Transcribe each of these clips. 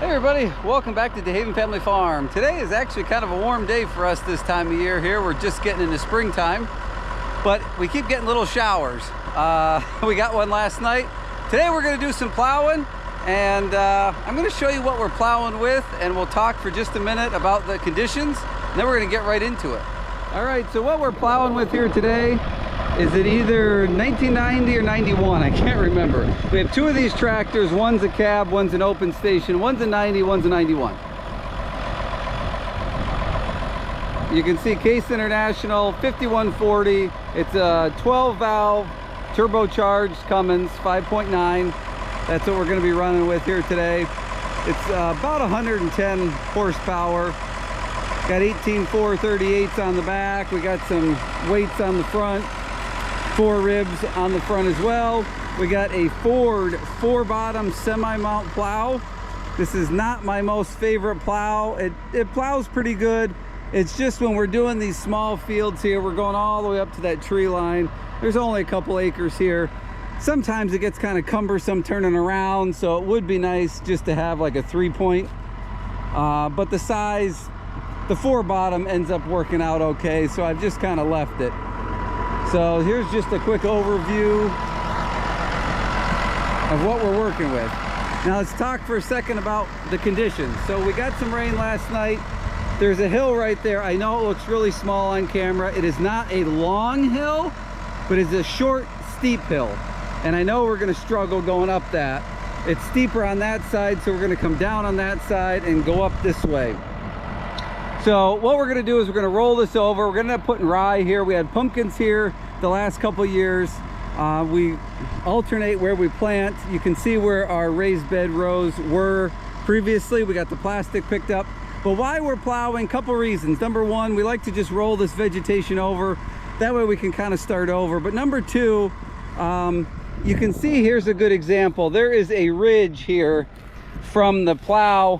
Hey everybody, welcome back to DeHaven Family Farm. Today is actually kind of a warm day for us this time of year here. We're just getting into springtime, but we keep getting little showers. We got one last night. Today we're going to do some plowing, and I'm going to show you what we're plowing with, and we'll talk for just a minute about the conditions, and then we're going to get right into it. All right, so what we're plowing with here today, is it either 1990 or 91? I can't remember. We have two of these tractors. One's a cab, one's an open station. One's a 90, one's a 91. You can see Case International 5140. It's a 12 valve turbocharged Cummins 5.9. That's what we're going to be running with here today. It's about 110 horsepower. Got 18.438s on the back. We got some weights on the front. 4 ribs on the front as well. We got a Ford 4-bottom semi-mount plow. This is not my most favorite plow. It plows pretty good. It's just when we're doing these small fields here, we're going all the way up to that tree line. There's only a couple acres here. Sometimes it gets kind of cumbersome turning around, so it would be nice just to have like a 3-point. But the size, the 4-bottom ends up working out okay, so I've just kind of left it. So here's just a quick overview of what we're working with. Now let's talk for a second about the conditions. So we got some rain last night. There's a hill right there. I know it looks really small on camera. It is not a long hill, but it's a short, steep hill. And I know we're gonna struggle going up that. It's steeper on that side, so we're gonna come down on that side and go up this way. So what we're going to do is we're going to roll this over. We're going to end up putting rye here. We had pumpkins here the last couple years. We alternate where we plant. You can see where our raised bed rows were previously. We got the plastic picked up. But why we're plowing, couple reasons. Number one, we like to just roll this vegetation over. That way we can kind of start over. But number two, you can see here's a good example. There is a ridge here from the plow.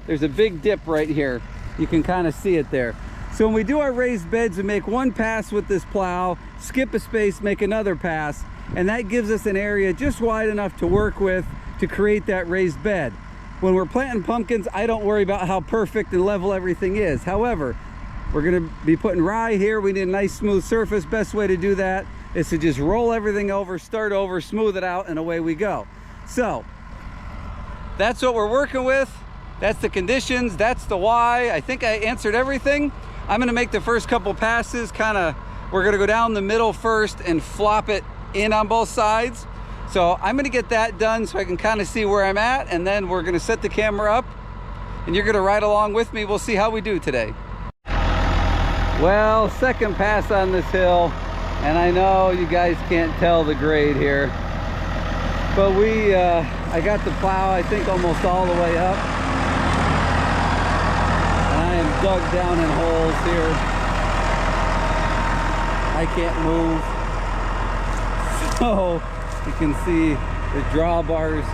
There's a big dip right here. You can kind of see it there. So when we do our raised beds, we make one pass with this plow, skip a space, make another pass, and that gives us an area just wide enough to work with to create that raised bed. When we're planting pumpkins, I don't worry about how perfect and level everything is. However, we're going to be putting rye here. We need a nice smooth surface. Best way to do that is to just roll everything over, start over, smooth it out, and away we go. So that's what we're working with. That's the conditions, that's the why. I think I answered everything. I'm gonna make the first couple passes, we're gonna go down the middle first and flop it in on both sides. So I'm gonna get that done so I can kind of see where I'm at, and then we're gonna set the camera up and you're gonna ride along with me. We'll see how we do today. Well, second pass on this hill, and I know you guys can't tell the grade here, but I got the plow, I think, almost all the way up. Dug down in holes here. I can't move. So you can see the drawbars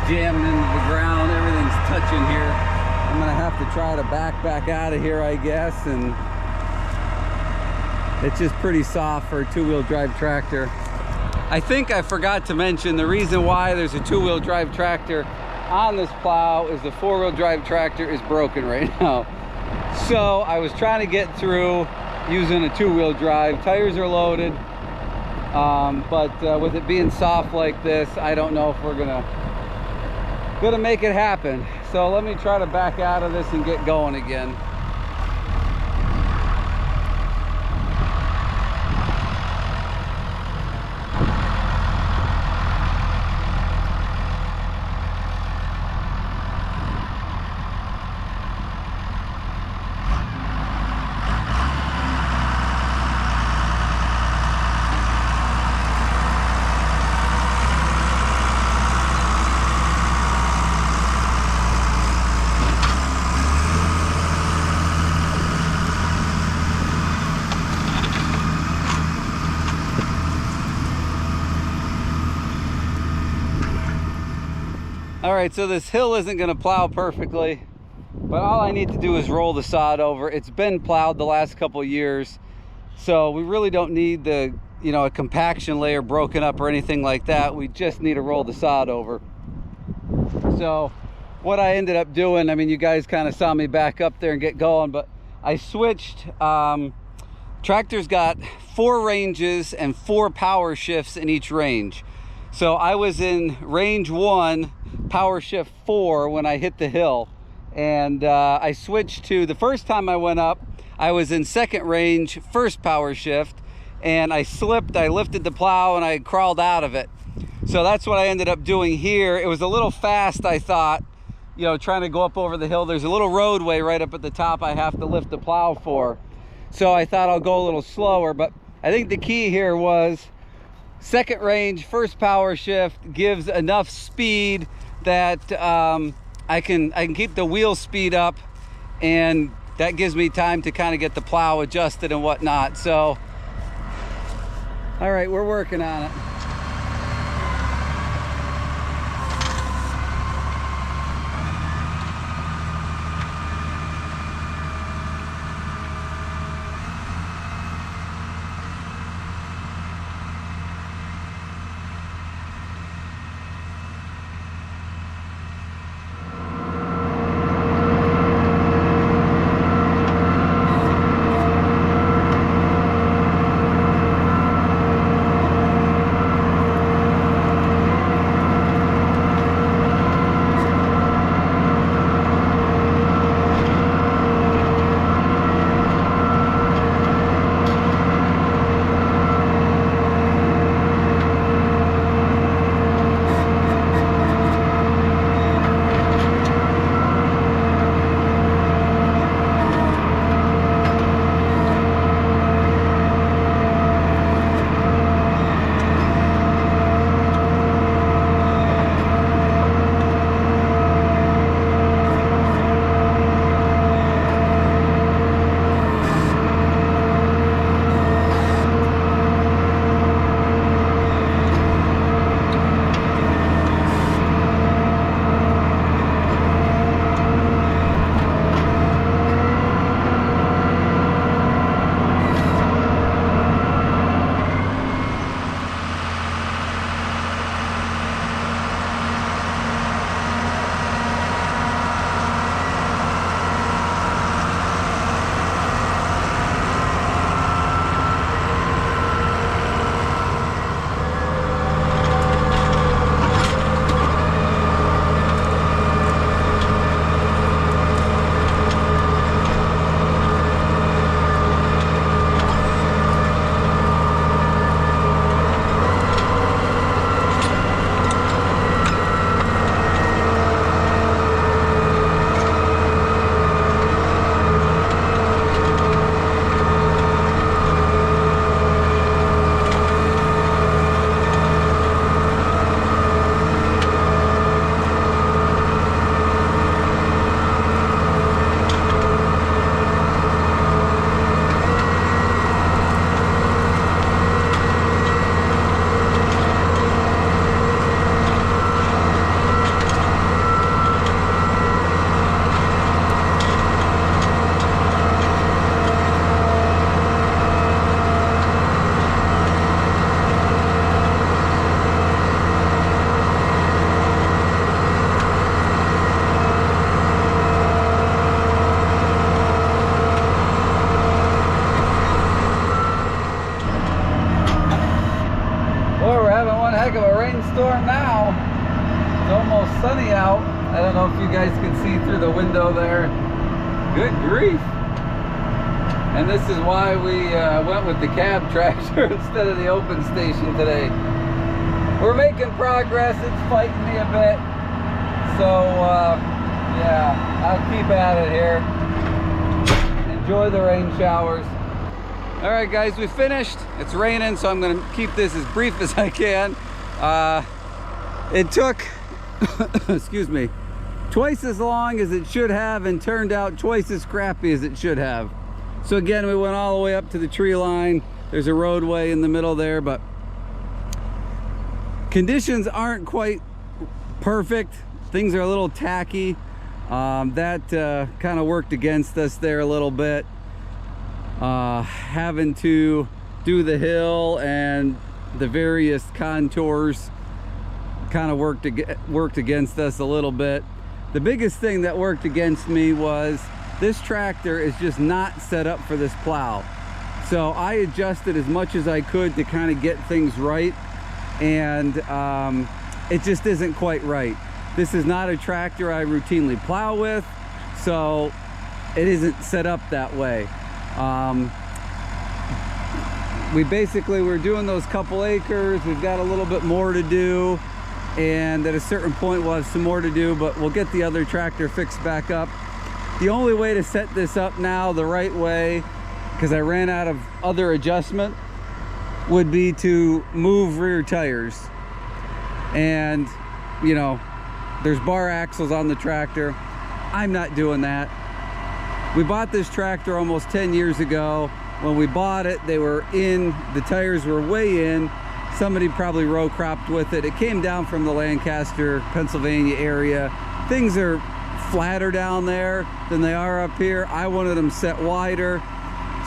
jamming into the ground. Everything's touching here. I'm gonna have to try to back out of here, I guess. And it's just pretty soft for a 2-wheel drive tractor. I think I forgot to mention the reason why there's a 2-wheel drive tractor on this plow is the 4-wheel drive tractor is broken right now. So I was trying to get through using a 2-wheel drive. Tires are loaded, but with it being soft like this, I don't know if we're gonna make it happen. So let me try to back out of this and get going again. All right, so this hill isn't gonna plow perfectly, but all I need to do is roll the sod over. It's been plowed the last couple years, so we really don't need the, a compaction layer broken up or anything like that. We just need to roll the sod over. So what I ended up doing, I mean, you guys kind of saw me back up there and get going, but I switched. Tractor's got 4 ranges and 4 power shifts in each range. So I was in range 1, power shift 4 when I hit the hill. And I switched to, the first time I went up, I was in second range, first power shift, and I slipped, I lifted the plow and I crawled out of it. So that's what I ended up doing here. It was a little fast, I thought, you know, trying to go up over the hill. There's a little roadway right up at the top I have to lift the plow for. So I thought I'll go a little slower, but I think the key here was second range, first power shift gives enough speed that I can keep the wheel speed up, and that gives me time to kind of get the plow adjusted and whatnot. So, all right, we're working on it. Heck of a rainstorm now. It's almost sunny out. I don't know if you guys can see through the window there. Good grief. And this is why we went with the cab tractor instead of the open station today. We're making progress. It's fighting me a bit. So yeah, I'll keep at it here. Enjoy the rain showers. All right guys, we finished. It's raining, so I'm gonna keep this as brief as I can. It took, excuse me, twice as long as it should have and turned out twice as crappy as it should have. So again, we went all the way up to the tree line. There's a roadway in the middle there, but conditions aren't quite perfect. Things are a little tacky. That kind of worked against us there a little bit. Having to do the hill and the various contours kind of worked against us a little bit. The biggest thing that worked against me was this tractor is just not set up for this plow. So I adjusted as much as I could to kind of get things right, and it just isn't quite right. This is not a tractor I routinely plow with, so it isn't set up that way. We're doing those couple acres. We've got a little bit more to do, and at a certain point we'll have some more to do, but we'll get the other tractor fixed back up. The only way to set this up now the right way, because I ran out of other adjustment, would be to move rear tires. And you know, there's bar axles on the tractor. I'm not doing that. We bought this tractor almost 10 years ago. When we bought it, they were in, the tires were way in. Somebody probably row cropped with it. It came down from the Lancaster, Pennsylvania area. Things are flatter down there than they are up here. I wanted them set wider.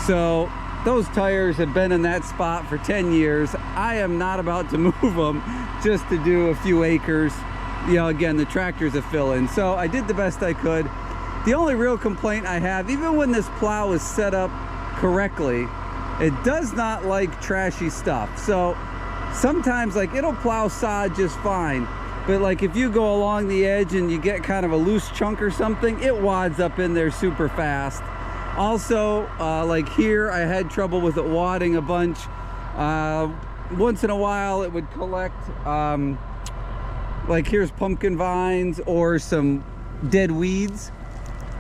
So those tires have been in that spot for 10 years. I am not about to move them just to do a few acres. You know, again, the tractor's a fill-in. So I did the best I could. The only real complaint I have, even when this plow is set up correctly, it does not like trashy stuff. So sometimes, like, it'll plow sod just fine, but like if you go along the edge and you get kind of a loose chunk or something, it wads up in there super fast. Also, like here, I had trouble with it wadding a bunch. Once in a while it would collect, like here's pumpkin vines or some dead weeds.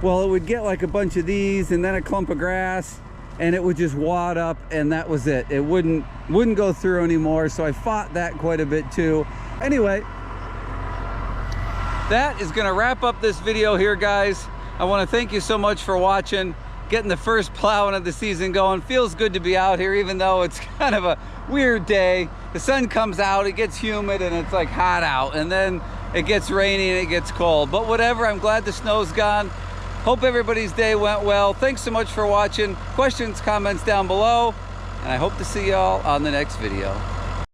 Well, it would get like a bunch of these and then a clump of grass, and it would just wad up, and that was it. It wouldn't go through anymore, so I fought that quite a bit too. Anyway, that is gonna wrap up this video here, guys. I wanna thank you so much for watching, getting the first plowing of the season going. Feels good to be out here, even though it's kind of a weird day. The sun comes out, it gets humid, and it's like hot out, and then it gets rainy and it gets cold. But whatever, I'm glad the snow's gone. Hope everybody's day went well. Thanks so much for watching. Questions, comments down below, and I hope to see y'all on the next video.